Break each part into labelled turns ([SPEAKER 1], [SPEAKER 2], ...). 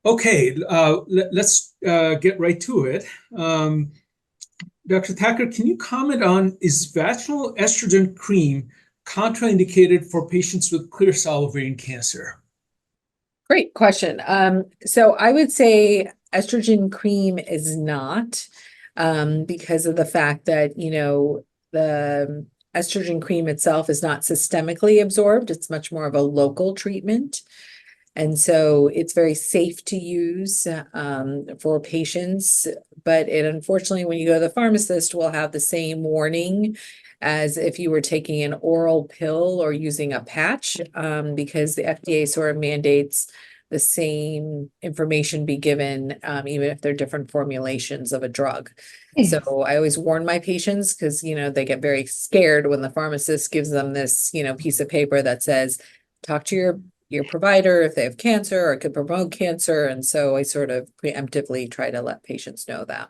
[SPEAKER 1] Okay, let's get right to it. Dr. Thaker, can you comment on, is vaginal estrogen cream contraindicated for patients with clear cell ovarian cancer?
[SPEAKER 2] Great question. So I would say estrogen cream is not, because of the fact that, the estrogen cream itself is not systemically absorbed. It's much more of a local treatment. And so it's very safe to use for patients, but it unfortunately, when you go to the pharmacist, will have the same warning as if you were taking an oral pill or using a patch, because the FDA sort of mandates the same information be given, even if they're different formulations of a drug. So I always warn my patients because, they get very scared when the pharmacist gives them this, piece of paper that says, talk to your provider if they have cancer or it could promote cancer. And so I sort of preemptively try to let patients know that.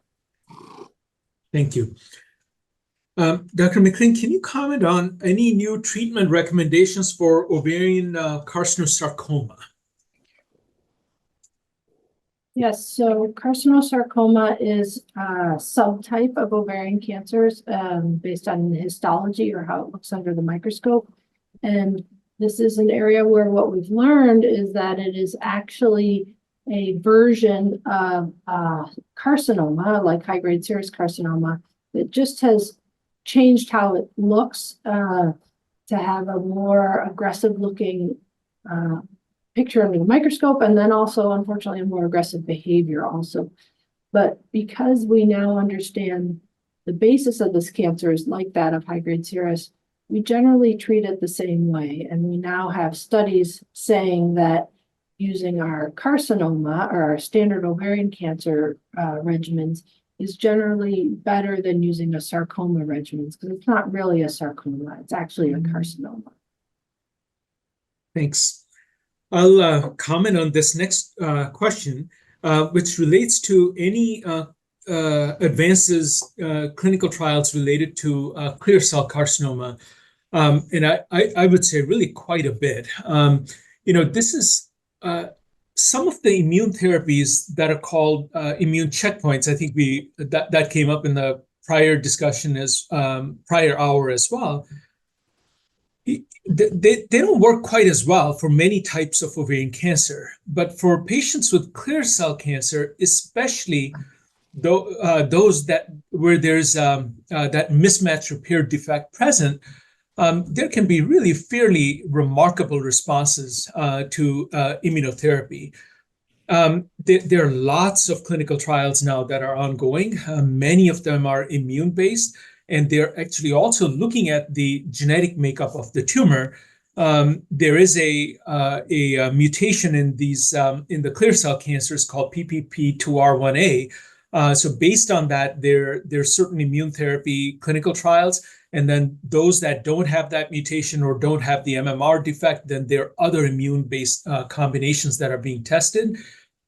[SPEAKER 1] Thank you. Dr. McLean, can you comment on any new treatment recommendations for ovarian carcinosarcoma?
[SPEAKER 3] Yes, so carcinosarcoma is a subtype of ovarian cancers based on histology or how it looks under the microscope. And this is an area where what we've learned is that it is actually a version of carcinoma, like high-grade serous carcinoma, that just has changed how it looks to have a more aggressive-looking picture under the microscope, and then also, unfortunately, a more aggressive behavior also. But because we now understand the basis of this cancer is like that of high-grade serous, we generally treat it the same way. And we now have studies saying that using our carcinoma or our standard ovarian cancer regimens is generally better than using a sarcoma regimen, because it's not really a sarcoma, it's actually a carcinoma.
[SPEAKER 1] Thanks. I'll comment on this next question, which relates to any advances, clinical trials related to clear cell carcinoma. And I would say really quite a bit. This is some of the immune therapies that are called immune checkpoints. I think that came up in the prior discussion as prior hour as well. They don't work quite as well for many types of ovarian cancer, but for patients with clear cell cancer, especially those where there's that mismatch repair defect present, there can be really fairly remarkable responses to immunotherapy. There are lots of clinical trials now that are ongoing. Many of them are immune-based, and they're actually also looking at the genetic makeup of the tumor. There is a mutation in the clear cell cancers called PPP2R1A. So based on that, there's certain immune therapy clinical trials, and then those that don't have that mutation or don't have the MMR defect, then there are other immune-based combinations that are being tested.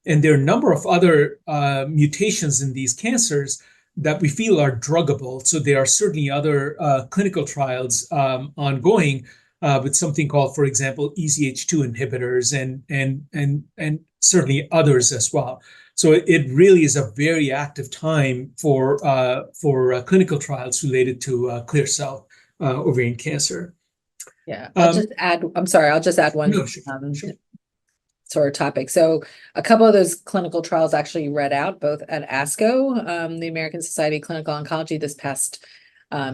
[SPEAKER 1] And there are a number of other mutations in these cancers that we feel are druggable. So there are certainly other clinical trials ongoing with something called, for example, EZH2 inhibitors and certainly others as well. So it really is a very active time for clinical trials related to clear cell ovarian cancer.
[SPEAKER 2] Yeah, I'll just add one.
[SPEAKER 1] No, sure.
[SPEAKER 2] Sort of topic. So a couple of those clinical trials actually read out both at ASCO, the American Society of Clinical Oncology, this past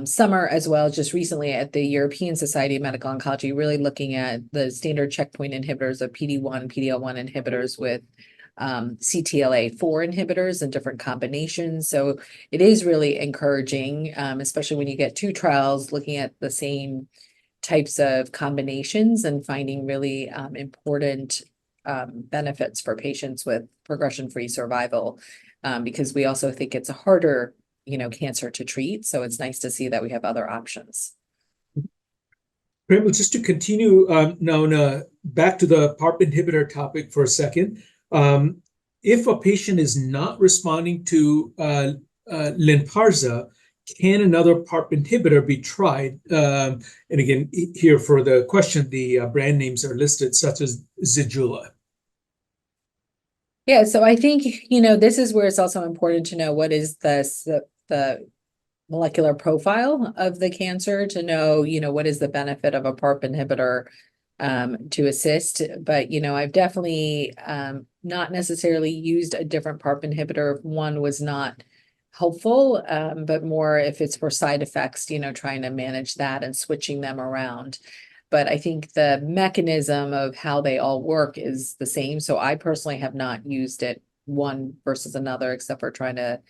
[SPEAKER 2] summer, as well as just recently at the European Society of Medical Oncology, really looking at the standard checkpoint inhibitors of PD-1, PD-L1 inhibitors with CTLA-4 inhibitors and different combinations. So it is really encouraging, especially when you get two trials looking at the same types of combinations and finding really important benefits for patients with progression-free survival, because we also think it's a harder, cancer to treat. So it's nice to see that we have other options.
[SPEAKER 1] Premal, just to continue now back to the PARP inhibitor topic for a second. If a patient is not responding to Lynparza, can another PARP inhibitor be tried? And again, here for the question, the brand names are listed, such as Zejula.
[SPEAKER 2] Yeah, so I think, this is where it's also important to know what is the molecular profile of the cancer to know, what is the benefit of a PARP inhibitor to assist. But, I've definitely not necessarily used a different PARP inhibitor if one was not helpful, but more if it's for side effects, trying to manage that and switching them around. But I think the mechanism of how they all work is the same. So I personally have not used it one versus another, except for trying to,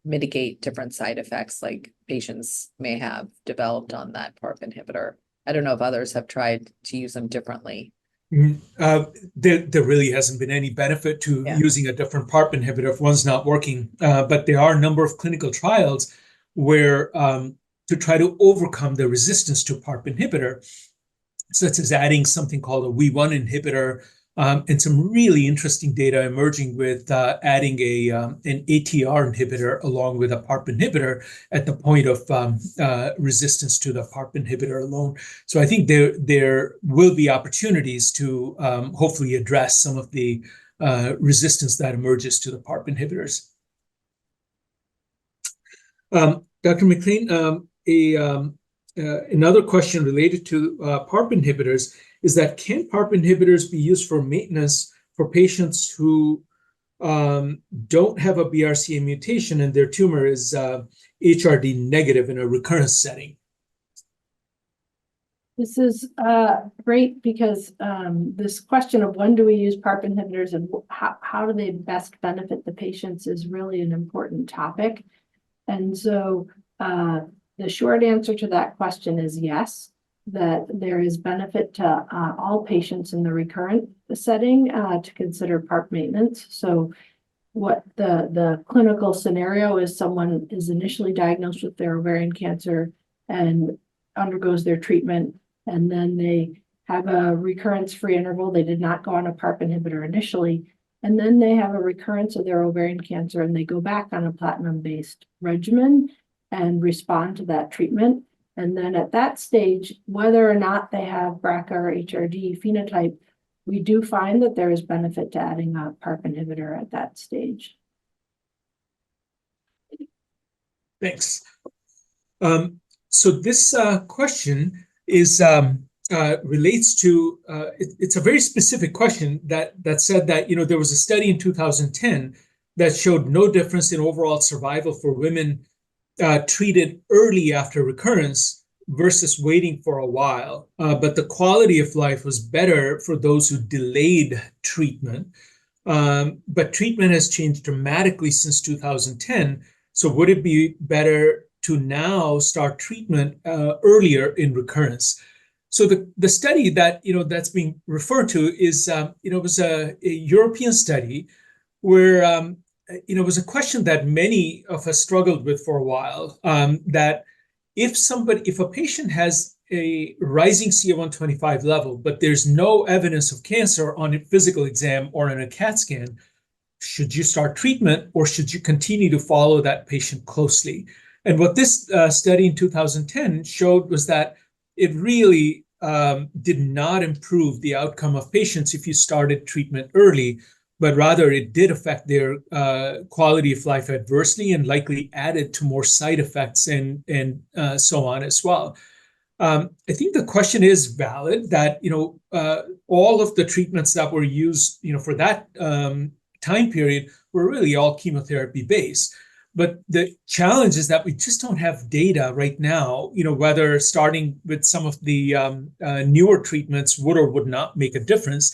[SPEAKER 2] mitigate different side effects like patients may have developed on that PARP inhibitor. I don't know if others have tried to use them differently.
[SPEAKER 1] There really hasn't been any benefit to using a different PARP inhibitor if one's not working. But there are a number of clinical trials where to try to overcome the resistance to PARP inhibitor, such as adding something called a WEE1 inhibitor, and some really interesting data emerging with adding an ATR inhibitor along with a PARP inhibitor at the point of resistance to the PARP inhibitor alone. So I think there will be opportunities to hopefully address some of the resistance that emerges to the PARP inhibitors. Dr. McLean, another question related to PARP inhibitors is that can PARP inhibitors be used for maintenance for patients who don't have a BRCA mutation and their tumor is HRD negative in a recurrence setting?
[SPEAKER 3] This is great because this question of when do we use PARP inhibitors and how do they best benefit the patients is really an important topic. And so the short answer to that question is yes, that there is benefit to all patients in the recurrent setting to consider PARP maintenance. So what the clinical scenario is, someone is initially diagnosed with their ovarian cancer and undergoes their treatment, and then they have a recurrence-free interval. They did not go on a PARP inhibitor initially, and then they have a recurrence of their ovarian cancer and they go back on a platinum-based regimen and respond to that treatment. And then at that stage, whether or not they have BRCA or HRD phenotype, we do find that there is benefit to adding a PARP inhibitor at that stage.
[SPEAKER 1] Thanks. So this question is relates to it's a very specific question that said that there was a study in 2010 that showed no difference in overall survival for women treated early after recurrence versus waiting for a while. But the quality of life was better for those who delayed treatment. But treatment has changed dramatically since 2010. So would it be better to now start treatment earlier in recurrence? So the study that that's being referred to is was a European study where it was a question that many of us struggled with for a while, that if a patient has a rising CA-125 level, but there's no evidence of cancer on a physical exam or on a CAT scan, should you start treatment or should you continue to follow that patient closely? And what this study in 2010 showed was that it really did not improve the outcome of patients if you started treatment early, but rather it did affect their quality of life adversely and likely added to more side effects and so on as well. I think the question is valid that all of the treatments that were used for that time period were really all chemotherapy based. But the challenge is that we just don't have data right now, whether starting with some of the newer treatments would or would not make a difference.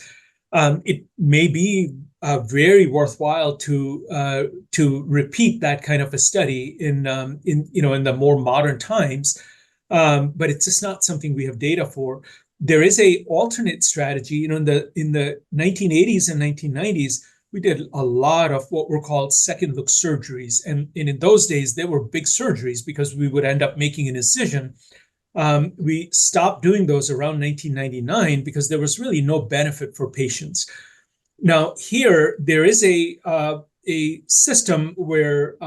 [SPEAKER 1] It may be very worthwhile to repeat that kind of a study in the more modern times, but it's just not something we have data for. There is a alternate strategy. In the 1980s and 1990s, we did a lot of what were called second look surgeries, and in those days they were big surgeries because we would end up making an incision. We stopped doing those around 1999 because there was really no benefit for patients. Now here there is a system where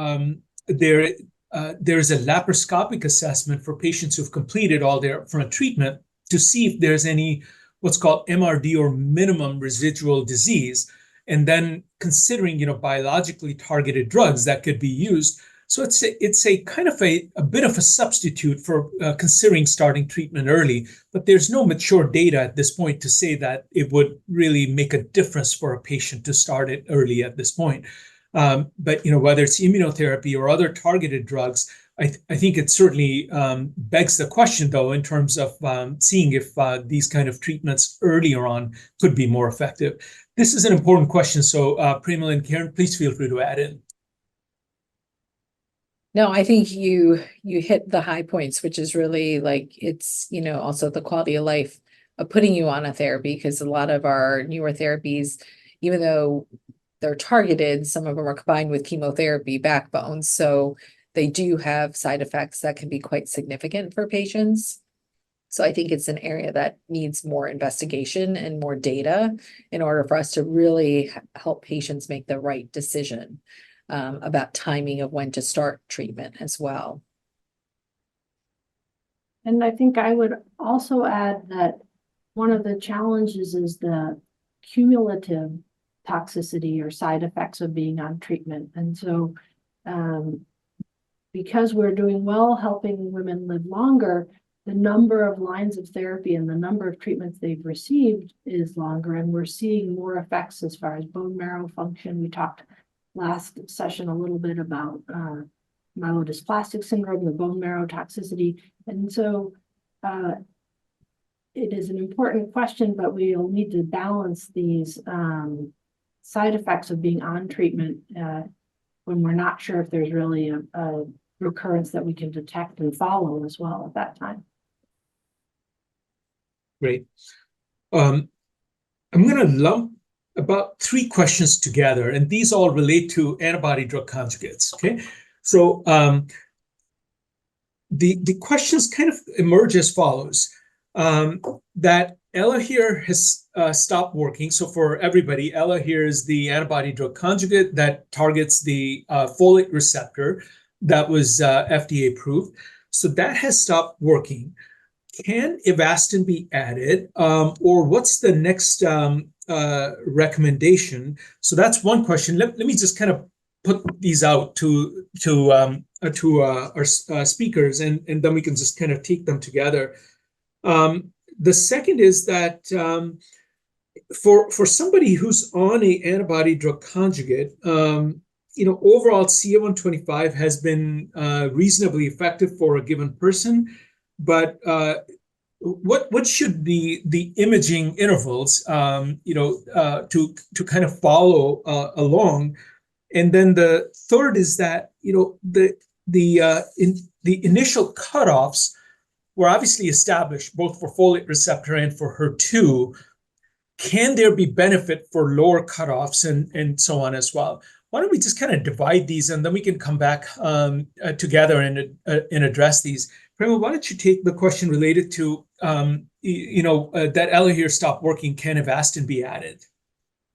[SPEAKER 1] there is a laparoscopic assessment for patients who've completed all their upfront treatment to see if there's any what's called MRD or minimum residual disease. and then considering, biologically targeted drugs that could be used. So it's a kind of a bit of a substitute for considering starting treatment early, but there's no mature data at this point to say that it would really make a difference for a patient to start it early at this point. But whether it's immunotherapy or other targeted drugs, I think it certainly begs the question, though, in terms of seeing if these kind of treatments earlier on could be more effective. This is an important question, so Premal and Karen, please feel free to add in.
[SPEAKER 2] No, I think you hit the high points, which is really like it's, also the quality of life of putting you on a therapy, because a lot of our newer therapies, even though they're targeted, some of them are combined with chemotherapy backbones. So they do have side effects that can be quite significant for patients. So I think it's an area that needs more investigation and more data in order for us to really help patients make the right decision about timing of when to start treatment as well.
[SPEAKER 3] And I think I would also add that one of the challenges is the cumulative toxicity or side effects of being on treatment. And so because we're doing well helping women live longer, the number of lines of therapy and the number of treatments they've received is longer, and we're seeing more effects as far as bone marrow function. We talked last session a little bit about myelodysplastic syndrome, the bone marrow toxicity. And so it is an important question, but we'll need to balance these side effects of being on treatment when we're not sure if there's really a recurrence that we can detect and follow as well at that time.
[SPEAKER 1] Great. I'm going to lump about 3 questions together, and these all relate to antibody drug conjugates. Okay, so the questions kind of emerge as follows: that Elahere has stopped working. So for everybody, Elahere is the antibody drug conjugate that targets the folate receptor that was FDA approved. So that has stopped working. Can Avastin be added, or what's the next recommendation? So that's one question. Let me just kind of put these out to our speakers, and then we can just kind of take them together. The second is that for somebody who's on a antibody drug conjugate, overall CA-125 has been reasonably effective for a given person, but what should be the imaging intervals, to kind of follow along? And then the third is that the initial cutoffs were obviously established both for folate receptor and for HER2. Can there be benefit for lower cutoffs and so on as well? Why don't we just kind of divide these, and then we can come back together and address these. Premal, why don't you take the question related to that Elahere stopped working? Can Avastin be added?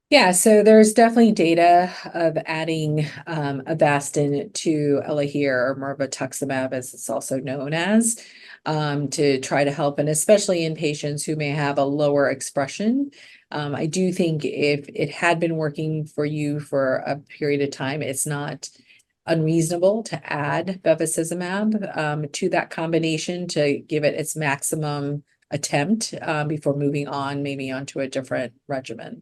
[SPEAKER 2] Yeah, so there's definitely data of adding Avastin to Elahere, or mirvetuximab, as it's also known as, to try to help, and especially in patients who may have a lower expression. I do think if it had been working for you for a period of time, it's not unreasonable to add bevacizumab to that combination to give it its maximum attempt before moving on, maybe onto a different regimen.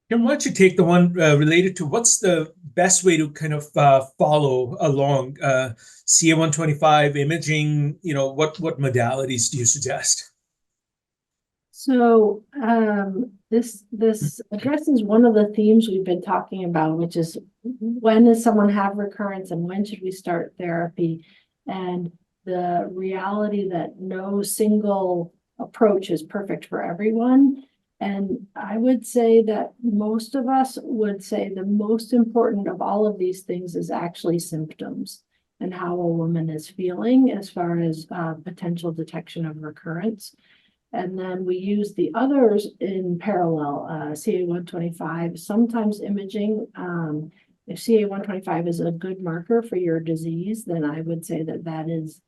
[SPEAKER 1] Kim, why don't you take the one related to what's the best way to kind of follow along CA-125 imaging? What modalities do you suggest?
[SPEAKER 3] So this addresses one of the themes we've been talking about, which is when does someone have recurrence and when should we start therapy? And the reality that no single approach is perfect for everyone. And I would say that most of us would say the most important of all of these things is actually symptoms and how a woman is feeling as far as potential detection of recurrence. And then we use the others in parallel, CA-125, sometimes imaging. If CA-125 is a good marker for your disease, then I would say that that is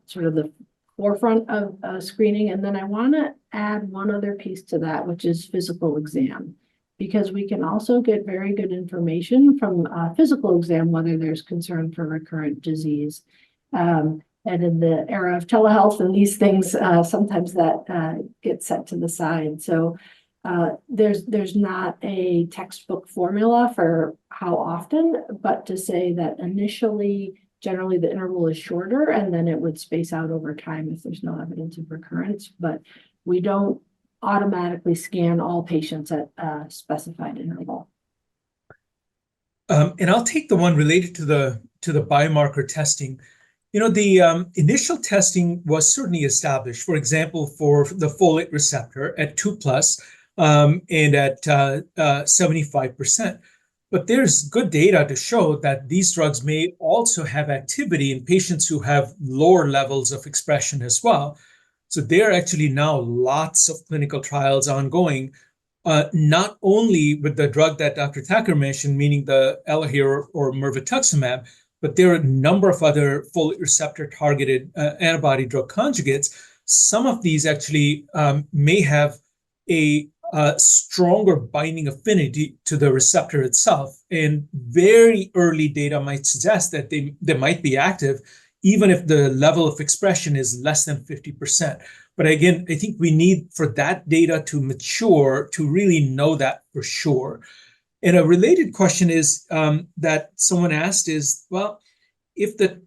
[SPEAKER 3] sort of the forefront of screening. And then I want to add one other piece to that, which is physical exam. because we can also get very good information from a physical exam whether there's concern for recurrent disease. And in the era of telehealth and these things, sometimes that gets set to the side. So there's not a textbook formula for how often, but to say that initially, generally the interval is shorter and then it would space out over time if there's no evidence of recurrence. But we don't automatically scan all patients at a specified interval.
[SPEAKER 1] And I'll take the one related to the biomarker testing. The initial testing was certainly established, for example, for the folate receptor at 2+, and at 75%. But there's good data to show that these drugs may also have activity in patients who have lower levels of expression as well. So there are actually now lots of clinical trials ongoing, not only with the drug that Dr. Thaker mentioned, meaning the Elahere or mirvetuximab, but there are a number of other folate receptor targeted antibody drug conjugates. Some of these actually may have a stronger binding affinity to the receptor itself. And very early data might suggest that they might be active, even if the level of expression is less than 50%. But again, I think we need for that data to mature to really know that for sure. And a related question is that someone asked is, well, if the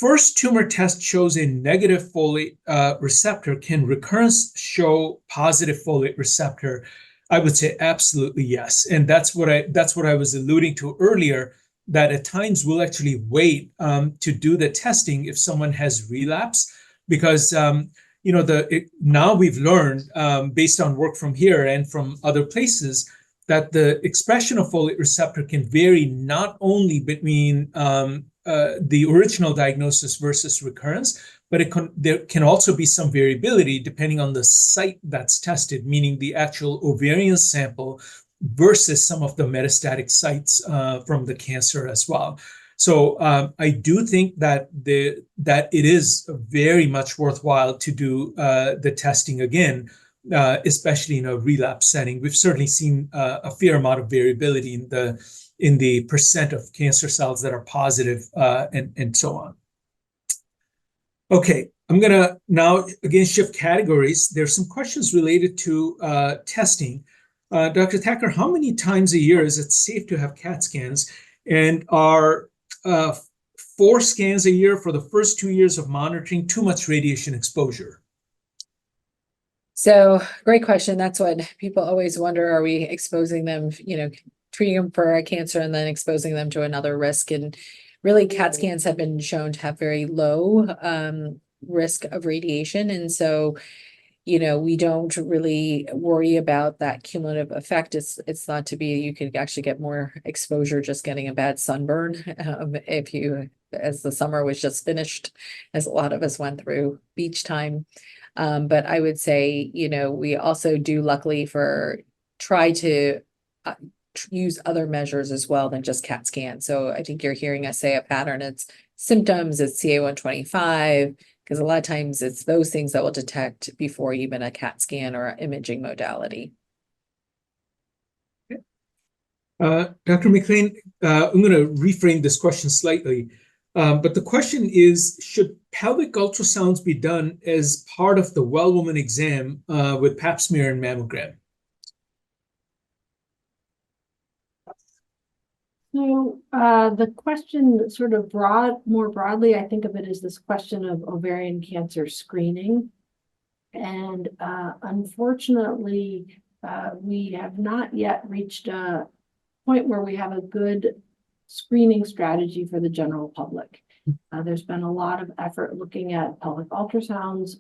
[SPEAKER 1] first tumor test shows a negative folate receptor, can recurrence show positive folate receptor? I would say absolutely yes. And that's what I was alluding to earlier, that at times we'll actually wait to do the testing if someone has relapse, because now we've learned based on work from here and from other places that the expression of folate receptor can vary not only between the original diagnosis versus recurrence, but there can also be some variability depending on the site that's tested, meaning the actual ovarian sample versus some of the metastatic sites from the cancer as well. So I do think that it is very much worthwhile to do the testing again, especially in a relapse setting. We've certainly seen a fair amount of variability in the percent of cancer cells that are positive and so on. Okay, I'm going to now again shift categories. There's some questions related to testing. Dr. Thaker, how many times a year is it safe to have CAT scans? And are 4 scans a year for the first 2 years of monitoring too much radiation exposure?
[SPEAKER 2] So great question. That's what people always wonder. Are we exposing them, treating them for a cancer and then exposing them to another risk? And really CAT scans have been shown to have very low risk of radiation. And so, we don't really worry about that cumulative effect. It's thought to be, you could actually get more exposure just getting a bad sunburn as the summer was just finished, as a lot of us went through beach time. But I would say, we also do luckily try to use other measures as well than just CAT scan. So I think you're hearing us say a pattern. It's symptoms, it's CA-125, because a lot of times it's those things that will detect before even a CAT scan or imaging modality.
[SPEAKER 1] Dr. McLean, I'm going to reframe this question slightly. But the question is, should pelvic ultrasounds be done as part of the well-woman exam with pap smear and mammogram?
[SPEAKER 3] So the question sort of more broadly, I think of it as this question of ovarian cancer screening. And unfortunately, we have not yet reached a point where we have a good screening strategy for the general public. There's been a lot of effort looking at pelvic ultrasounds,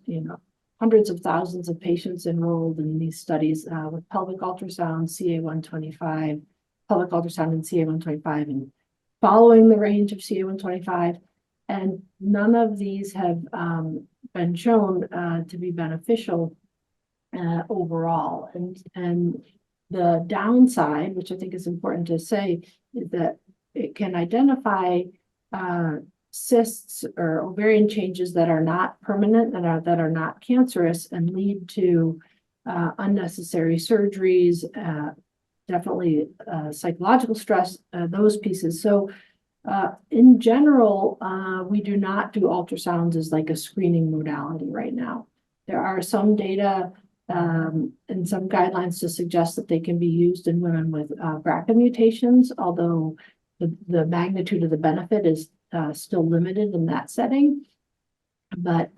[SPEAKER 3] hundreds of thousands of patients enrolled in these studies with pelvic ultrasound, CA-125, pelvic ultrasound and CA-125, and following the range of CA-125. And none of these have been shown to be beneficial overall. And the downside, which I think is important to say, is that it can identify cysts or ovarian changes that are not permanent, that are not cancerous, and lead to unnecessary surgeries, definitely psychological stress, those pieces. So in general, we do not do ultrasounds as like a screening modality right now. There are some data and some guidelines to suggest that they can be used in women with BRCA mutations, although the magnitude of the benefit is still limited in that setting. But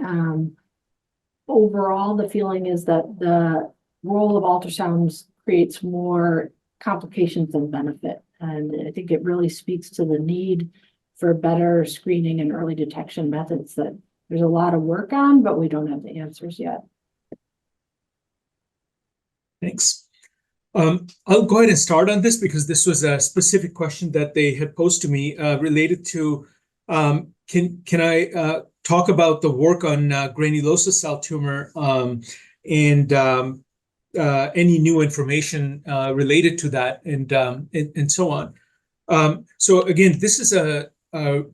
[SPEAKER 3] overall, the feeling is that the role of ultrasounds creates more complications than benefit. And I think it really speaks to the need for better screening and early detection methods that there's a lot of work on, but we don't have the answers yet.
[SPEAKER 1] Thanks. I'll go ahead and start on this because this was a specific question that they had posed to me related to can I talk about the work on granulosa cell tumor and any new information related to that and so on. So again, this is a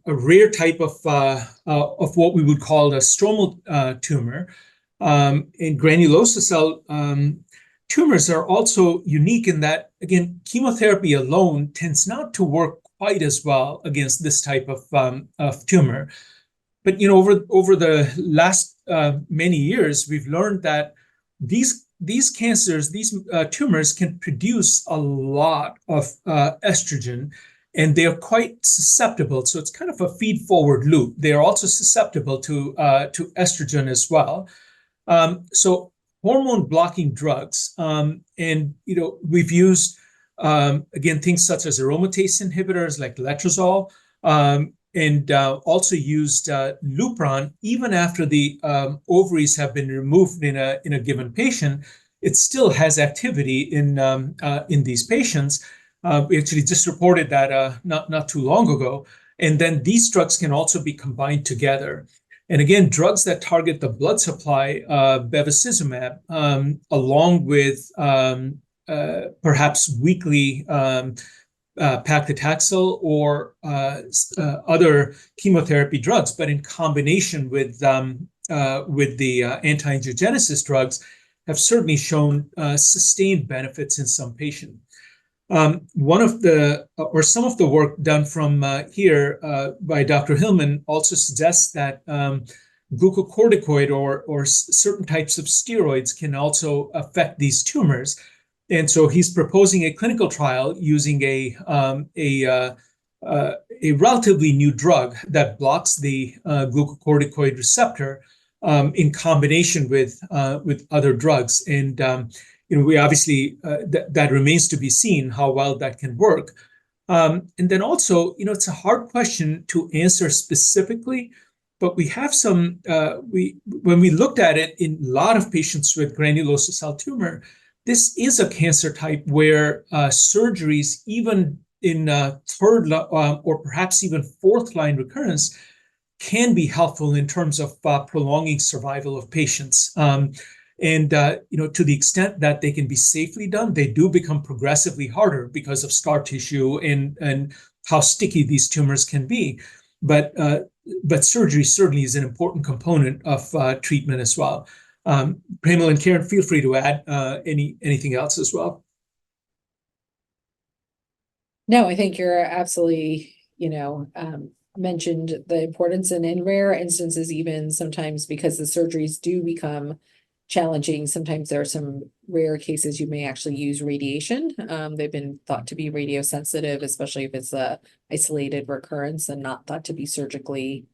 [SPEAKER 1] rare type of what we would call a stromal tumor. And granulosa cell tumors are also unique in that, again, chemotherapy alone tends not to work quite as well against this type of tumor. But over the last many years, we've learned that these cancers, these tumors can produce a lot of estrogen, and they are quite susceptible. So it's kind of a feed-forward loop. They are also susceptible to estrogen as well. So hormone-blocking drugs, and we've used again things such as aromatase inhibitors like letrozole, and also used Lupron. Even after the ovaries have been removed in a given patient, it still has activity in these patients. We actually just reported that not too long ago. And then these drugs can also be combined together. And again, drugs that target the blood supply, bevacizumab, along with perhaps weekly paclitaxel or other chemotherapy drugs, but in combination with the anti-angiogenesis drugs, have certainly shown sustained benefits in some patients. Some of the work done from here by Dr. Hillman also suggests that glucocorticoid or certain types of steroids can also affect these tumors. And so he's proposing a clinical trial using a relatively new drug that blocks the glucocorticoid receptor in combination with other drugs. And we obviously that remains to be seen how well that can work. And then also, it's a hard question to answer specifically, but we have some. When we looked at it in a lot of patients with granulosa cell tumor, this is a cancer type where surgeries, even in third or perhaps even fourth line recurrence, can be helpful in terms of prolonging survival of patients. And to the extent that they can be safely done, they do become progressively harder because of scar tissue and how sticky these tumors can be. But surgery certainly is an important component of treatment as well. Premal and Karen, feel free to add anything else as well.
[SPEAKER 2] No, I think you're absolutely, mentioned the importance, and in rare instances, even sometimes because the surgeries do become challenging, sometimes there are some rare cases you may actually use radiation. They've been thought to be radiosensitive, especially if it's a isolated recurrence and not thought to be surgically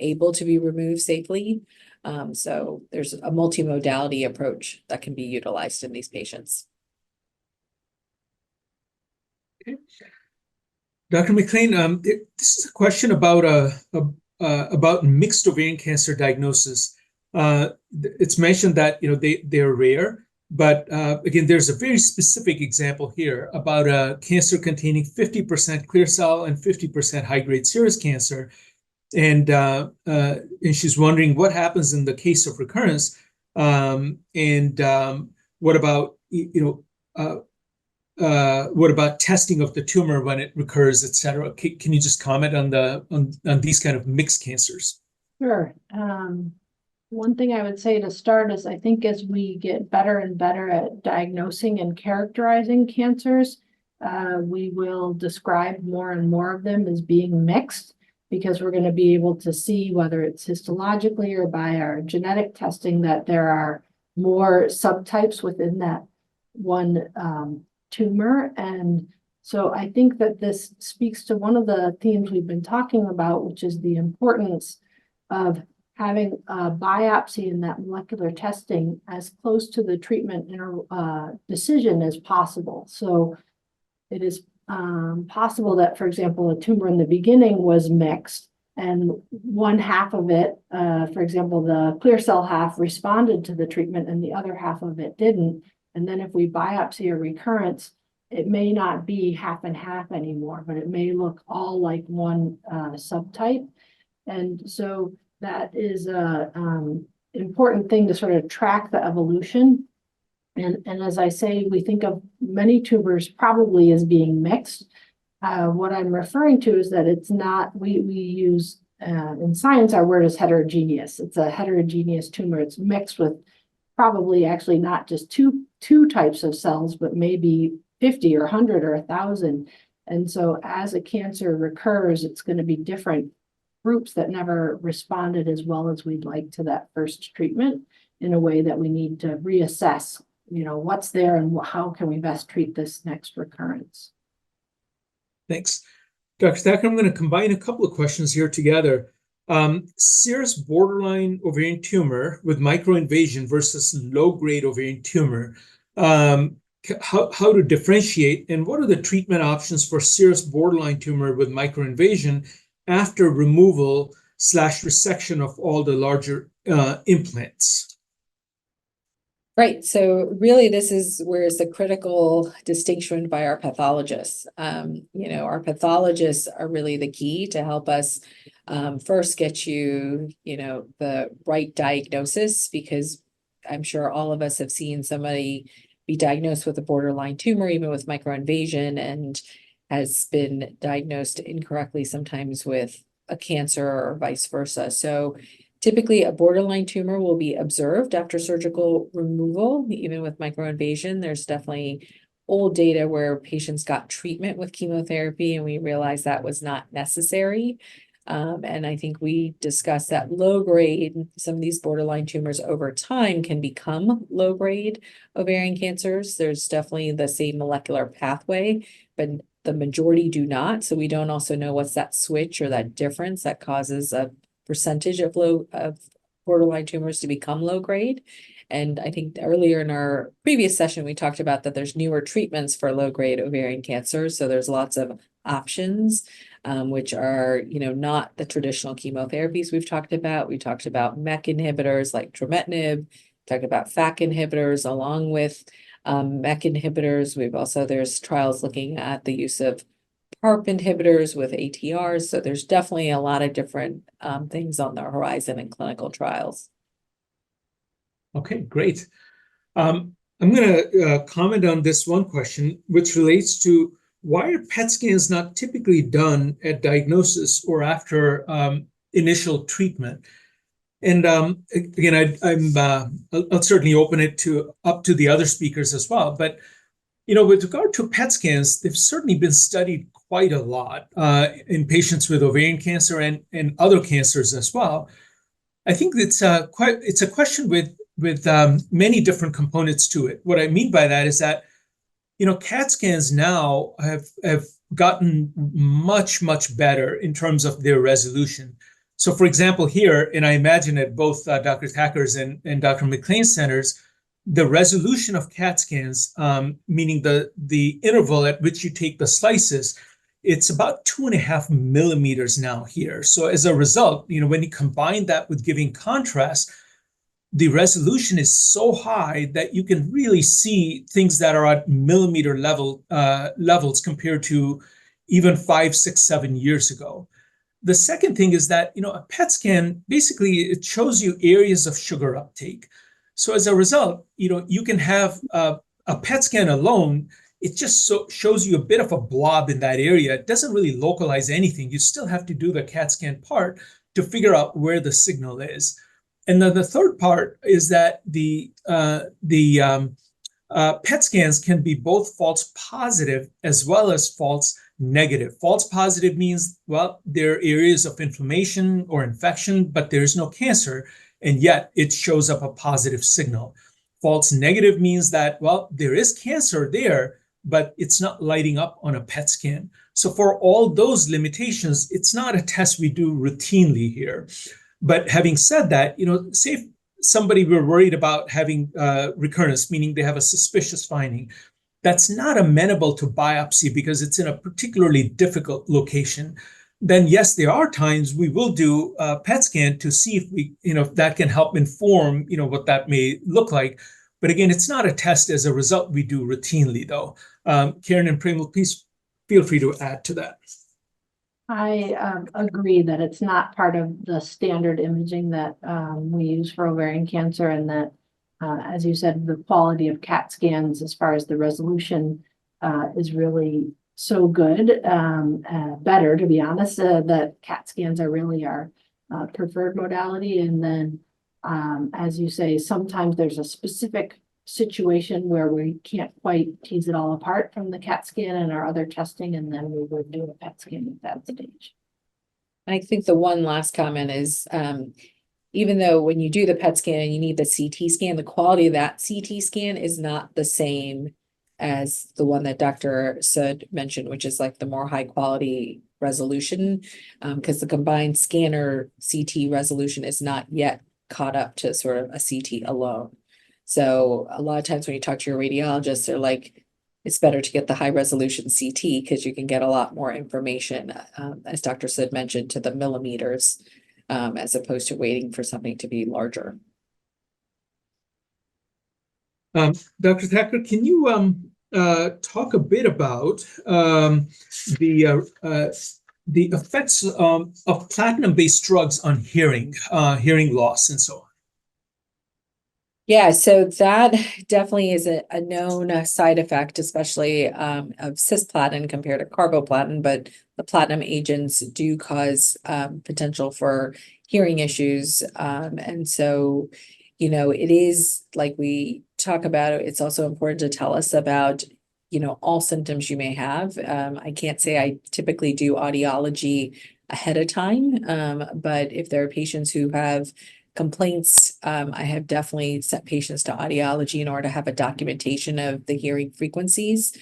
[SPEAKER 2] able to be removed safely. So there's a multimodality approach that can be utilized in these patients.
[SPEAKER 1] Okay. Dr. McLean, this is a question about mixed ovarian cancer diagnosis. It's mentioned that they're rare, but again, there's a very specific example here about a cancer containing 50% clear cell and 50% high-grade serous cancer. And she's wondering what happens in the case of recurrence, and what about testing of the tumor when it recurs, et cetera? Can you just comment on these kind of mixed cancers?
[SPEAKER 3] Sure. One thing I would say to start is I think as we get better and better at diagnosing and characterizing cancers, we will describe more and more of them as being mixed, because we're going to be able to see whether it's histologically or by our genetic testing that there are more subtypes within that one tumor. And so I think that this speaks to one of the themes we've been talking about, which is the importance of having a biopsy in that molecular testing as close to the treatment decision as possible. So it is possible that, for example, a tumor in the beginning was mixed, and one half of it, for example, the clear cell half responded to the treatment and the other half of it didn't. And then if we biopsy a recurrence, it may not be half and half anymore, but it may look all like one subtype. And so that is a important thing to sort of track the evolution. And as I say, we think of many tumors probably as being mixed. What I'm referring to is that it's not, we use, in science, our word is heterogeneous. It's a heterogeneous tumor. It's mixed with probably actually not just two types of cells, but maybe 50 or 100 or 1,000. And so as a cancer recurs, it's going to be different groups that never responded as well as we'd like to that first treatment, in a way that we need to reassess, what's there and how can we best treat this next recurrence.
[SPEAKER 1] Thanks. Dr. Thaker, I'm going to combine a couple of questions here together. Serous borderline ovarian tumor with microinvasion versus low-grade ovarian tumor. How to differentiate, and what are the treatment options for serous borderline tumor with microinvasion after removal/resection of all the larger implants?
[SPEAKER 2] Right. So really, this is where is the critical distinction by our pathologists. Our pathologists are really the key to help us first get you, the right diagnosis, because I'm sure all of us have seen somebody be diagnosed with a borderline tumor, even with microinvasion, and has been diagnosed incorrectly, sometimes with a cancer or vice versa. So typically a borderline tumor will be observed after surgical removal, even with microinvasion. There's definitely old data where patients got treatment with chemotherapy and we realized that was not necessary. And I think we discussed that low grade, some of these borderline tumors over time can become low grade ovarian cancers. There's definitely the same molecular pathway, but the majority do not. So we don't also know what's that switch or that difference that causes a percentage of borderline tumors to become low grade. And I think earlier in our previous session, we talked about that there's newer treatments for low grade ovarian cancer. So there's lots of options, which are, not the traditional chemotherapies we've talked about. We talked about MEK inhibitors like trametinib, talked about FAC inhibitors along with MEK inhibitors. There's trials looking at the use of PARP inhibitors with ATRs. So there's definitely a lot of different things on the horizon in clinical trials.
[SPEAKER 1] Okay, great. I'm going to comment on this one question, which relates to why are PET scans not typically done at diagnosis or after initial treatment? And again, I'll certainly open it up to the other speakers as well. But with regard to PET scans, they've certainly been studied quite a lot in patients with ovarian cancer and other cancers as well. I think it's a question with many different components to it. What I mean by that is that CAT scans now have gotten much, much better in terms of their resolution. So for example, here, and I imagine at both Dr. Thaker's and Dr. McLean's centers, the resolution of CAT scans, meaning the interval at which you take the slices, it's about 2.5 millimeters now here. So as a result, when you combine that with giving contrast, the resolution is so high that you can really see things that are at millimeter levels compared to even 5, 6, 7 years ago. The second thing is that, a PET scan, basically it shows you areas of sugar uptake. So as a result, you can have a PET scan alone. It just shows you a bit of a blob in that area. It doesn't really localize anything. You still have to do the CAT scan part to figure out where the signal is. And then the third part is that the PET scans can be both false positive as well as false negative. False positive means, well, there are areas of inflammation or infection, but there's no cancer, and yet it shows up a positive signal. False negative means that, well, there is cancer there, but it's not lighting up on a PET scan. So for all those limitations, it's not a test we do routinely here. But having said that, say if somebody we're worried about having recurrence, meaning they have a suspicious finding, that's not amenable to biopsy because it's in a particularly difficult location, then yes, there are times we will do a PET scan to see if we, if that can help inform, what that may look like. But again, it's not a test as a result we do routinely, though. Karen and Premal, please feel free to add to that.
[SPEAKER 3] I agree that it's not part of the standard imaging that we use for ovarian cancer, and that, as you said, the quality of CAT scans as far as the resolution is really so good, better, to be honest, that CAT scans are really our preferred modality. And then, as you say, sometimes there's a specific situation where we can't quite tease it all apart from the CAT scan and our other testing, and then we would do a PET scan at that stage.
[SPEAKER 2] I think the one last comment is, even though when you do the PET scan and you need the CT scan, the quality of that CT scan is not the same as the one that Dr. Sood mentioned, which is like the more high quality resolution, because the combined scanner CT resolution is not yet caught up to sort of a CT alone. So a lot of times when you talk to your radiologist, they're like, it's better to get the high resolution CT because you can get a lot more information, as Dr. Sood mentioned, to the millimeters, as opposed to waiting for something to be larger.
[SPEAKER 1] Dr. Thaker, can you talk a bit about the effects of platinum-based drugs on hearing loss and so on?
[SPEAKER 2] Yeah, so that definitely is a known side effect, especially of cisplatin compared to carboplatin, but the platinum agents do cause potential for hearing issues. And so, it is like we talk about it, it's also important to tell us about, all symptoms you may have. I can't say I typically do audiology ahead of time, but if there are patients who have complaints, I have definitely sent patients to audiology in order to have a documentation of the hearing frequencies,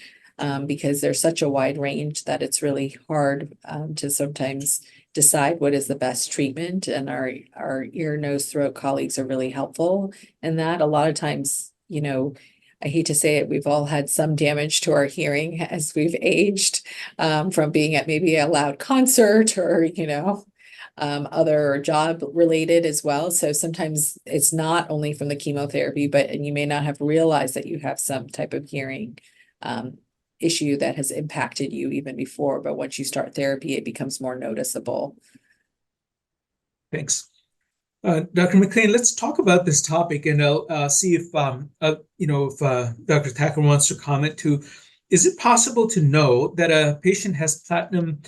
[SPEAKER 2] because there's such a wide range that it's really hard to sometimes decide what is the best treatment. And our ear, nose, throat colleagues are really helpful in that. A lot of times, I hate to say it, we've all had some damage to our hearing as we've aged, from being at maybe a loud concert or, other job related as well. So sometimes it's not only from the chemotherapy, and you may not have realized that you have some type of hearing issue that has impacted you even before. But once you start therapy, it becomes more noticeable.
[SPEAKER 1] Thanks. Dr. McLean, let's talk about this topic, and I'll see if Dr. Thaker wants to comment too. Is it possible to know that a patient has platinum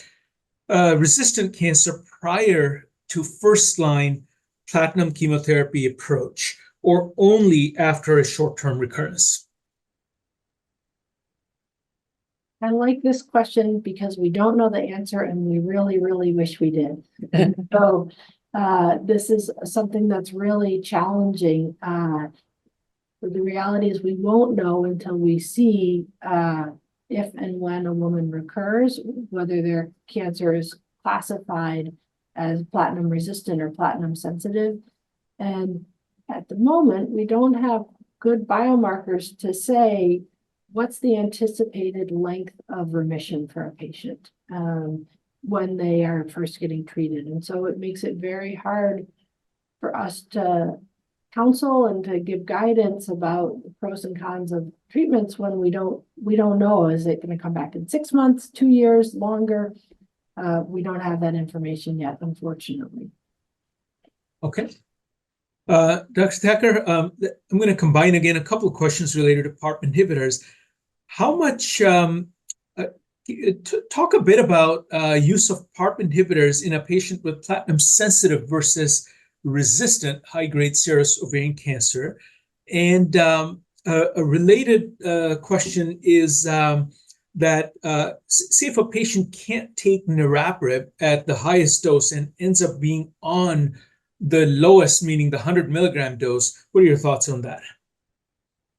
[SPEAKER 1] resistant cancer prior to first-line platinum chemotherapy approach, or only after a short-term recurrence?
[SPEAKER 3] I like this question because we don't know the answer and we really, really wish we did. So this is something that's really challenging. The reality is we won't know until we see if and when a woman recurs, whether their cancer is classified as platinum resistant or platinum sensitive. And at the moment, we don't have good biomarkers to say what's the anticipated length of remission for a patient when they are first getting treated. And so it makes it very hard for us to counsel and to give guidance about the pros and cons of treatments when we don't know. Is it going to come back in 6 months, 2 years, longer? We don't have that information yet, unfortunately.
[SPEAKER 1] Okay. Dr. Thaker, I'm going to combine again a couple of questions related to PARP inhibitors. How much, talk a bit about use of PARP inhibitors in a patient with platinum sensitive versus resistant high-grade serous ovarian cancer. And a related question is that see if a patient can't take niraparib at the highest dose and ends up being on the lowest, meaning the 100 milligram dose. What are your thoughts on that?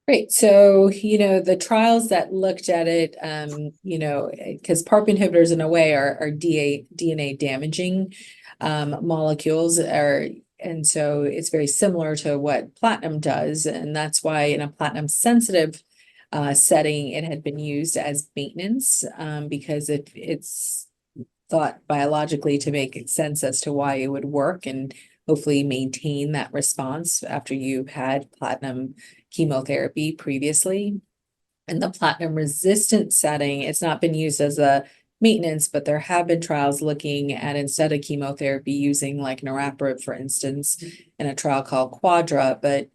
[SPEAKER 2] Great. So, the trials that looked at it, because PARP inhibitors in a way are DNA damaging molecules, and so it's very similar to what platinum does. And that's why in a platinum sensitive setting, it had been used as maintenance because it's thought biologically to make sense as to why it would work and hopefully maintain that response after you've had platinum chemotherapy previously. In the platinum resistant setting, it's not been used as a maintenance, but there have been trials looking at, instead of chemotherapy, using like niraparib, for instance, in a trial called Quadra. But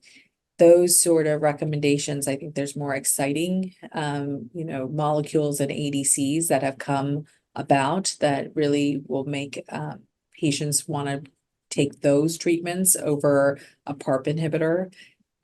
[SPEAKER 2] those sort of recommendations, I think there's more exciting, molecules and ADCs that have come about that really will make patients want to take those treatments over a PARP inhibitor.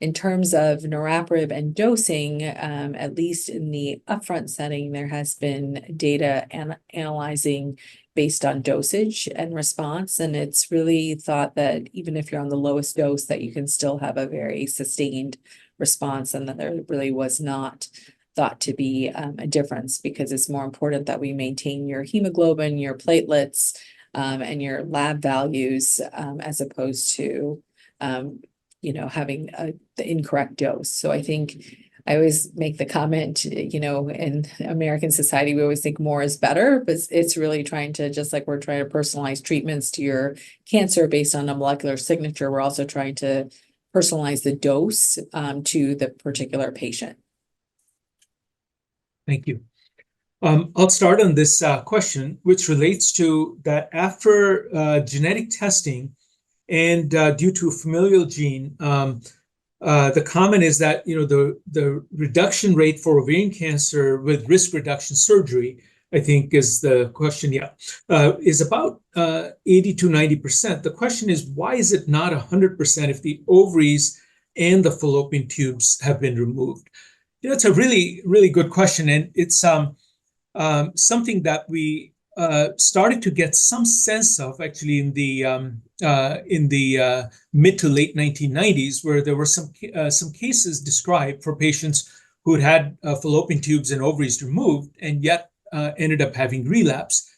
[SPEAKER 2] In terms of niraparib and dosing, at least in the upfront setting, there has been data analyzing based on dosage and response. And it's really thought that even if you're on the lowest dose, that you can still have a very sustained response, and that there really was not thought to be a difference, because it's more important that we maintain your hemoglobin, your platelets, and your lab values, as opposed to having the incorrect dose. So I think I always make the comment, in American society, we always think more is better, but it's really trying to, just like we're trying to personalize treatments to your cancer based on a molecular signature, we're also trying to personalize the dose to the particular patient.
[SPEAKER 1] Thank you. I'll start on this question, which relates to that after genetic testing and due to a familial gene, the comment is that the reduction rate for ovarian cancer with risk reduction surgery, I think is the question, is about 80 to 90%. The question is, why is it not 100% if the ovaries and the fallopian tubes have been removed? It's a really, really good question, and it's something that we started to get some sense of actually in the mid to late 1990s, where there were some cases described for patients who had fallopian tubes and ovaries removed and yet ended up having relapse.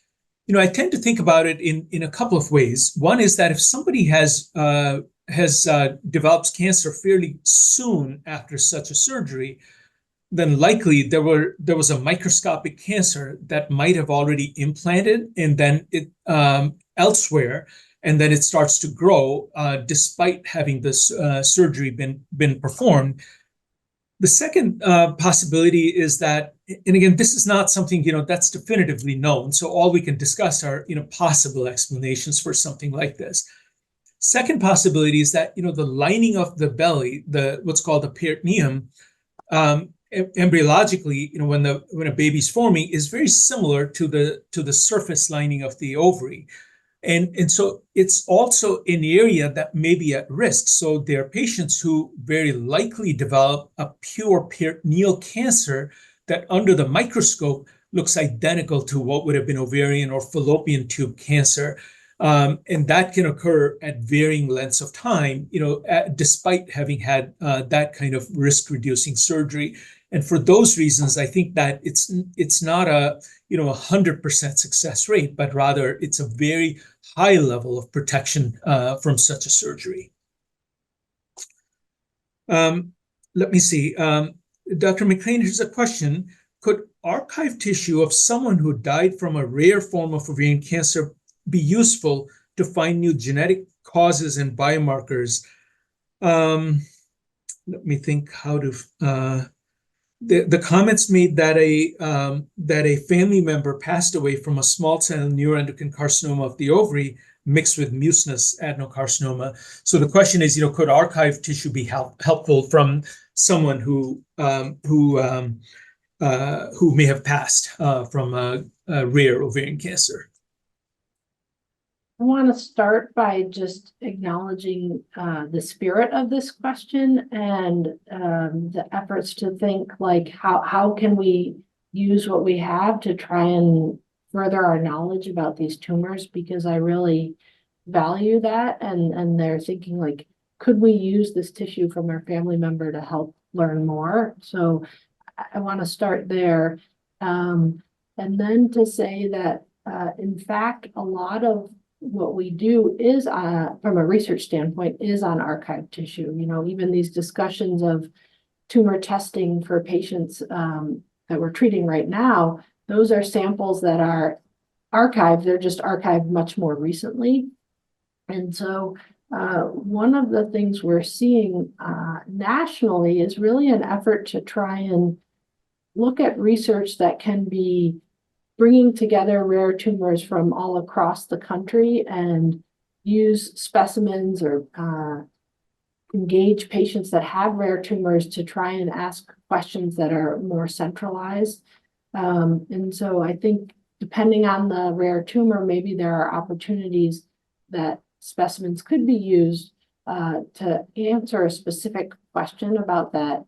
[SPEAKER 1] I tend to think about it in a couple of ways. One is that if somebody develops cancer fairly soon after such a surgery, then likely there was a microscopic cancer that might have already implanted and then it elsewhere, and then it starts to grow despite having this surgery been performed. The second possibility is that, and again, this is not something that's definitively known, so all we can discuss are possible explanations for something like this. Second possibility is that the lining of the belly, what's called the peritoneum, embryologically, when a baby's forming, is very similar to the surface lining of the ovary, and so it's also an area that may be at risk. So there are patients who very likely develop a pure peritoneal cancer that under the microscope looks identical to what would have been ovarian or fallopian tube cancer. And that can occur at varying lengths of time, despite having had that kind of risk-reducing surgery. And for those reasons, I think that it's not a 100% success rate, but rather it's a very high level of protection from such a surgery. Let me see. Dr. McLean, here's a question. Could archive tissue of someone who died from a rare form of ovarian cancer be useful to find new genetic causes and biomarkers? Let me think how to. The comments made that a family member passed away from a small cell neuroendocrine carcinoma of the ovary mixed with mucinous adenocarcinoma. So the question is, could archive tissue be helpful from someone who may have passed from a rare ovarian cancer?
[SPEAKER 3] I want to start by just acknowledging the spirit of this question and the efforts to think like how can we use what we have to try and further our knowledge about these tumors, because I really value that, and they're thinking like, could we use this tissue from our family member to help learn more? So I want to start there, and then to say that in fact a lot of what we do is from a research standpoint is on archived tissue. You know, even these discussions of tumor testing for patients that we're treating right now, those are samples that are archived. They're just archived much more recently. And so one of the things we're seeing nationally is really an effort to try and look at research that can be bringing together rare tumors from all across the country and use specimens or engage patients that have rare tumors to try and ask questions that are more centralized. And so I think depending on the rare tumor, maybe there are opportunities that specimens could be used to answer a specific question about that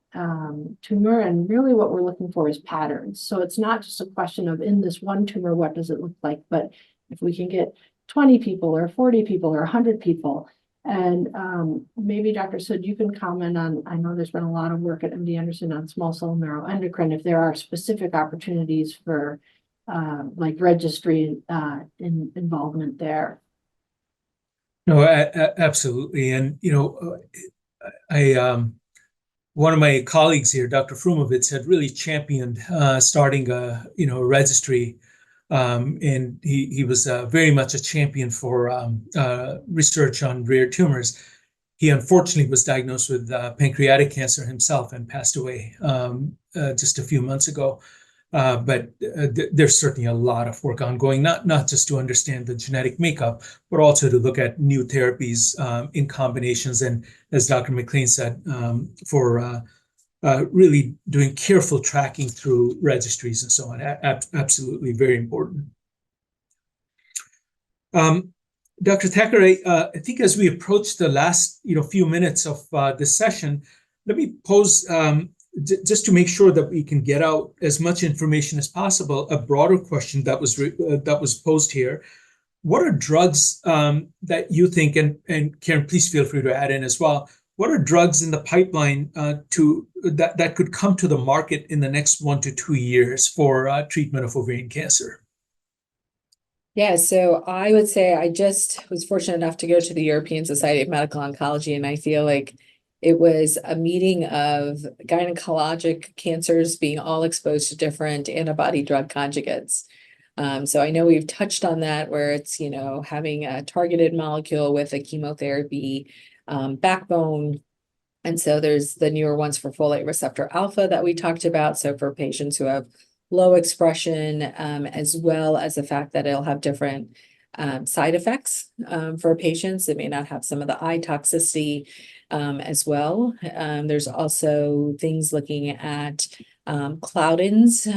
[SPEAKER 3] tumor. And really what we're looking for is patterns. So it's not just a question of in this one tumor, what does it look like? But if we can get 20 people or 40 people or 100 people, and maybe Dr. Sood, you can comment on, I know there's been a lot of work at MD Anderson on small cell neuroendocrine, if there are specific opportunities for like registry involvement there.
[SPEAKER 1] No, absolutely. And, you know, one of my colleagues here, Dr. Frumovitz, had really championed starting a registry, and he was very much a champion for research on rare tumors. He unfortunately was diagnosed with pancreatic cancer himself and passed away just a few months ago. But there's certainly a lot of work ongoing, not just to understand the genetic makeup, but also to look at new therapies in combinations. And as Dr. McLean said, for really doing careful tracking through registries and so on. Absolutely very important. Dr. Thaker, I think as we approach the last few minutes of this session, let me pose just to make sure that we can get out as much information as possible, a broader question that was posed here. What are drugs that you think, and Karen, please feel free to add in as well, what are drugs in the pipeline that could come to the market in the next 1 to 2 years for treatment of ovarian cancer?
[SPEAKER 2] Yeah, so I would say I just was fortunate enough to go to the European Society of Medical Oncology, and I feel like it was a meeting of gynecologic cancers being all exposed to different antibody drug conjugates. So I know we've touched on that, where it's, having a targeted molecule with a chemotherapy backbone. And so there's the newer ones for folate receptor alpha that we talked about. So for patients who have low expression, as well as the fact that it'll have different side effects for patients. It may not have some of the eye toxicity as well. There's also things looking at claudins,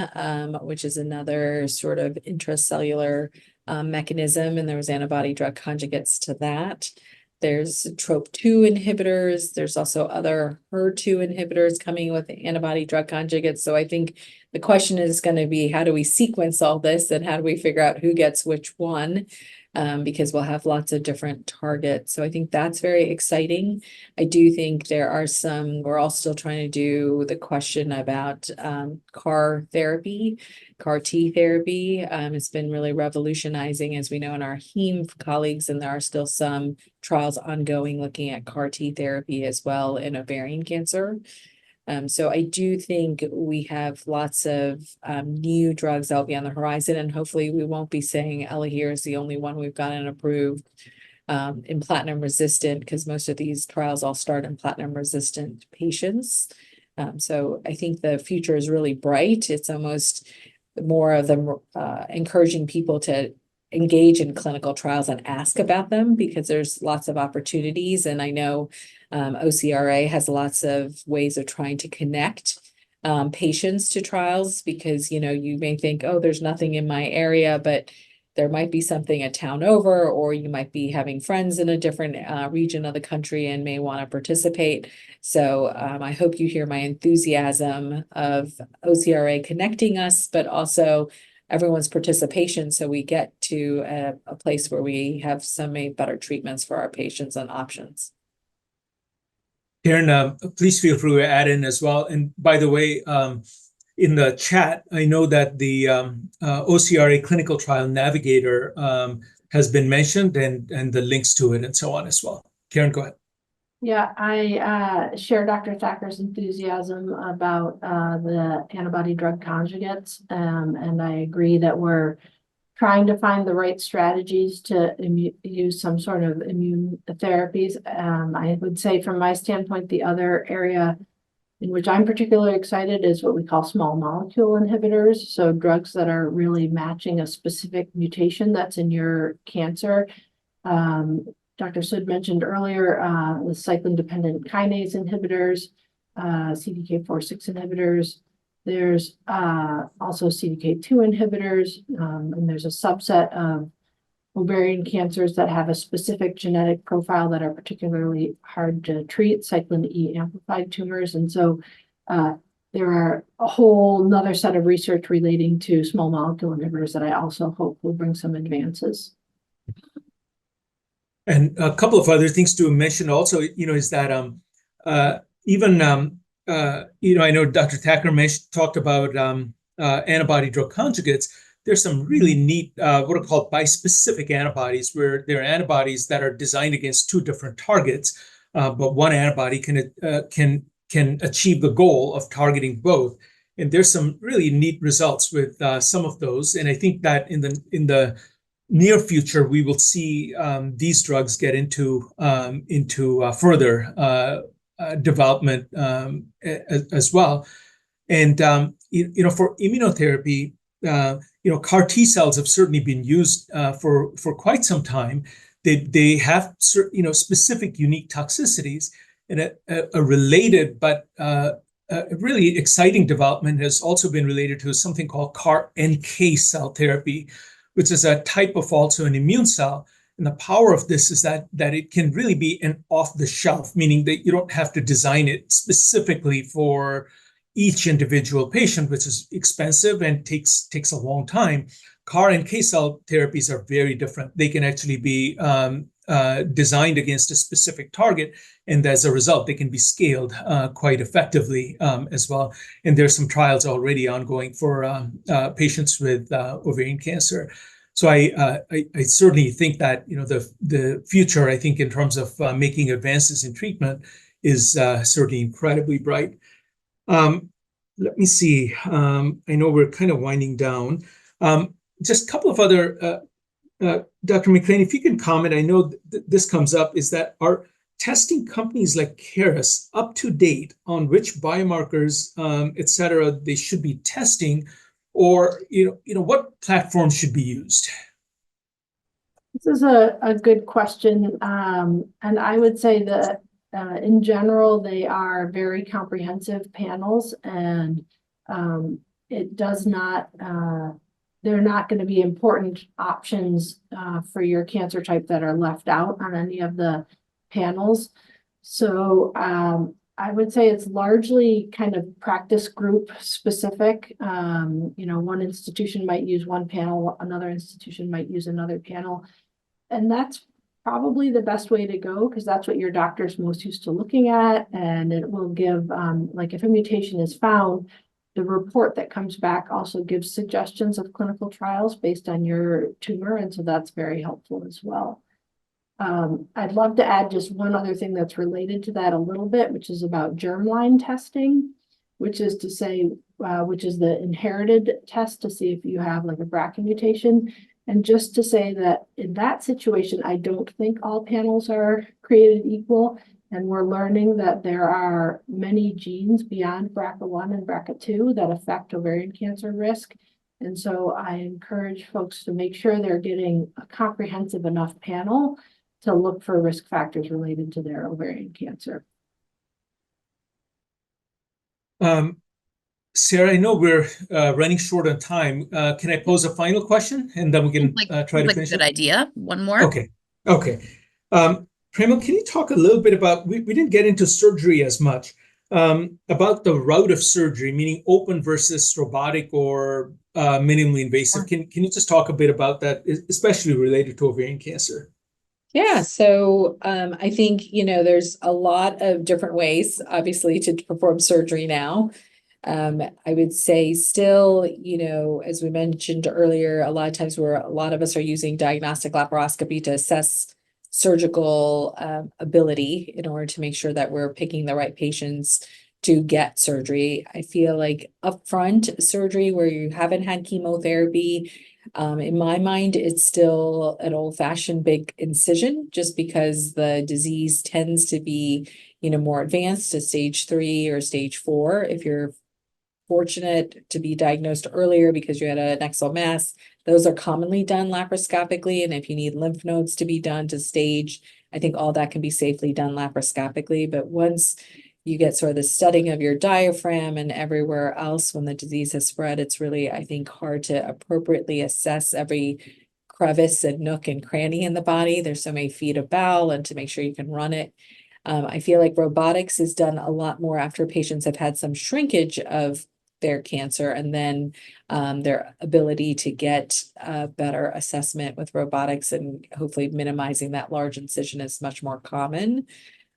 [SPEAKER 2] which is another sort of intracellular mechanism, and there was antibody drug conjugates to that. There's TROP2 inhibitors. There's also other HER2 inhibitors coming with antibody drug conjugates. So I think the question is going to be, how do we sequence all this, and how do we figure out who gets which one? Because we'll have lots of different targets. So I think that's very exciting. I do think there are we're all still trying to do the question about CAR therapy, CAR T therapy. It's been really revolutionizing, as we know, in our heme colleagues, and there are still some trials ongoing looking at CAR T therapy as well in ovarian cancer. So I do think we have lots of new drugs that'll be on the horizon, and hopefully we won't be saying Elahere is the only one we've gotten approved in platinum resistant, because most of these trials all start in platinum resistant patients. So I think the future is really bright. It's almost more of them encouraging people to engage in clinical trials and ask about them, because there's lots of opportunities. And I know OCRA has lots of ways of trying to connect patients to trials, because, you may think, oh, there's nothing in my area, but there might be something a town over, or you might be having friends in a different region of the country and may want to participate. So I hope you hear my enthusiasm of OCRA connecting us, but also everyone's participation, so we get to a place where we have so many better treatments for our patients and options.
[SPEAKER 1] Karen, please feel free to add in as well. And by the way, in the chat, I know that the OCRA clinical trial navigator has been mentioned, and the links to it and so on as well. Karen, go ahead.
[SPEAKER 3] Yeah, I share Dr. Thaker's enthusiasm about the antibody drug conjugates, and I agree that we're trying to find the right strategies to use some sort of immune therapies. I would say from my standpoint, the other area in which I'm particularly excited is what we call small molecule inhibitors. So drugs that are really matching a specific mutation that's in your cancer. Dr. Sood mentioned earlier the cyclin-dependent kinase inhibitors, CDK4/6 inhibitors. There's also CDK2 inhibitors, and there's a subset of ovarian cancers that have a specific genetic profile that are particularly hard to treat, cyclin E amplified tumors. And so there are a whole nother set of research relating to small molecule inhibitors that I also hope will bring some advances.
[SPEAKER 1] And a couple of other things to mention also, is that I know Dr. Thaker talked about antibody drug conjugates. There's some really neat what are called bispecific antibodies, where they're antibodies that are designed against two different targets, but one antibody can achieve the goal of targeting both. And there's some really neat results with some of those. And I think that in the near future, we will see these drugs get into further development as well. And for immunotherapy, CAR T cells have certainly been used for quite some time. They have specific unique toxicities, and a related but a really exciting development has also been related to something called CAR NK cell therapy, which is a type of also an immune cell. And the power of this is that it can really be an off-the-shelf, meaning that you don't have to design it specifically for each individual patient, which is expensive and takes a long time. CAR and NK cell therapies are very different. They can actually be designed against a specific target, and as a result, they can be scaled quite effectively as well. And there's some trials already ongoing for patients with ovarian cancer. So I certainly think that the future, I think, in terms of making advances in treatment is certainly incredibly bright. Let me see. I know we're kind of winding down. Just a couple of other, Dr. McLean, if you can comment, I know this comes up, is that are testing companies like Serous up to date on which biomarkers, et cetera, they should be testing, or what platforms should be used?
[SPEAKER 3] This is a good question, and I would say that in general, they are very comprehensive panels, and it does not, they're not going to be important options for your cancer type that are left out on any of the panels. So I would say it's largely kind of practice group specific. One institution might use one panel, another institution might use another panel. And that's probably the best way to go, because that's what your doctor's most used to looking at. And it will give, like if a mutation is found, the report that comes back also gives suggestions of clinical trials based on your tumor. And so that's very helpful as well. I'd love to add just one other thing that's related to that a little bit, which is about germline testing, which is to say, which is the inherited test to see if you have like a BRCA mutation. And just to say that in that situation, I don't think all panels are created equal. And we're learning that there are many genes beyond BRCA1 and BRCA2 that affect ovarian cancer risk. And so I encourage folks to make sure they're getting a comprehensive enough panel to look for risk factors related to their ovarian cancer.
[SPEAKER 1] Sarah, I know we're running short on time. Can I pose a final question and then we can try to
[SPEAKER 4] like a
[SPEAKER 1] finish
[SPEAKER 4] good
[SPEAKER 1] it?
[SPEAKER 4] idea. One more.
[SPEAKER 1] Okay. Premal, can you talk a little bit about, we didn't get into surgery as much, about the route of surgery, meaning open versus robotic or minimally invasive. Can you just talk a bit about that, especially related to ovarian cancer?
[SPEAKER 2] Yeah, so I think, there's a lot of different ways, obviously, to perform surgery now. I would say still, as we mentioned earlier, a lot of times a lot of us are using diagnostic laparoscopy to assess surgical ability in order to make sure that we're picking the right patients to get surgery. I feel like upfront surgery where you haven't had chemotherapy, in my mind, it's still an old-fashioned big incision, just because the disease tends to be, more advanced to stage 3 or stage 4. If you're fortunate to be diagnosed earlier because you had an nexal mass, those are commonly done laparoscopically. And if you need lymph nodes to be done to stage, I think all that can be safely done laparoscopically. But once you get sort of the studying of your diaphragm and everywhere else when the disease has spread, it's really, I think, hard to appropriately assess every crevice and nook and cranny in the body. There's so many feet of bowel, and to make sure you can run it. I feel like robotics is done a lot more after patients have had some shrinkage of their cancer, and then their ability to get a better assessment with robotics and hopefully minimizing that large incision is much more common.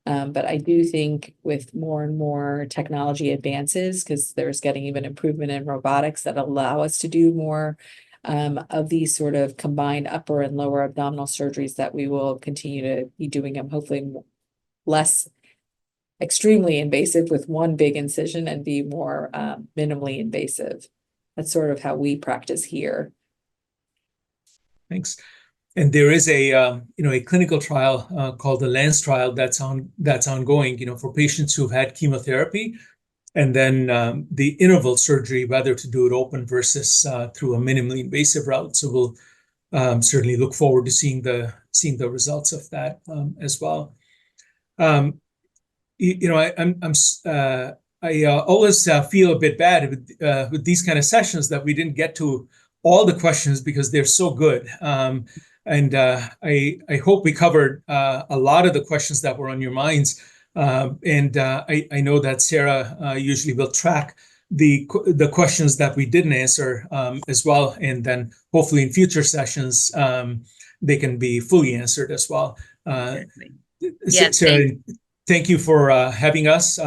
[SPEAKER 2] But I do think with more and more technology advances, because there's getting even improvement in robotics that allow us to do more of these sort of combined upper and lower abdominal surgeries, that we will continue to be doing them, hopefully less extremely invasive with one big incision and be more minimally invasive. That's sort of how we practice here.
[SPEAKER 1] Thanks. And there is a clinical trial called the Lance trial that's ongoing, for patients who've had chemotherapy, and then the interval surgery, whether to do it open versus through a minimally invasive route. So we'll certainly look forward to seeing the results of that as well. I always feel a bit bad with these kind of sessions that we didn't get to all the questions because they're so good. And I hope we covered a lot of the questions that were on your minds. And I know that Sarah usually will track the questions that we didn't answer as well. And then hopefully in future sessions, they can be fully answered as well.
[SPEAKER 4] Yes,
[SPEAKER 1] Sarah, thank you for having us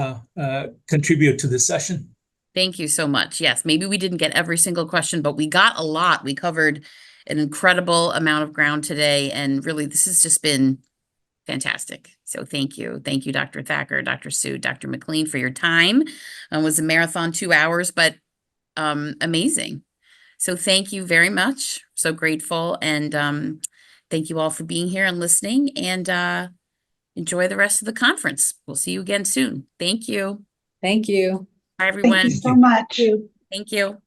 [SPEAKER 1] contribute to this session.
[SPEAKER 4] Thank you so much. Yes, maybe we didn't get every single question, but we got a lot. We covered an incredible amount of ground today, and really this has just been fantastic. So thank you. Thank you, Dr. Thaker, Dr. Sood, Dr. McLean, for your time. It was a marathon, 2 hours, but amazing. So thank you very much. So grateful. And thank you all for being here and listening, and enjoy the rest of the conference. We'll see you again soon. Thank you.
[SPEAKER 2] Thank you.
[SPEAKER 4] Bye, everyone.
[SPEAKER 5] Thank you so much.
[SPEAKER 4] Thank you.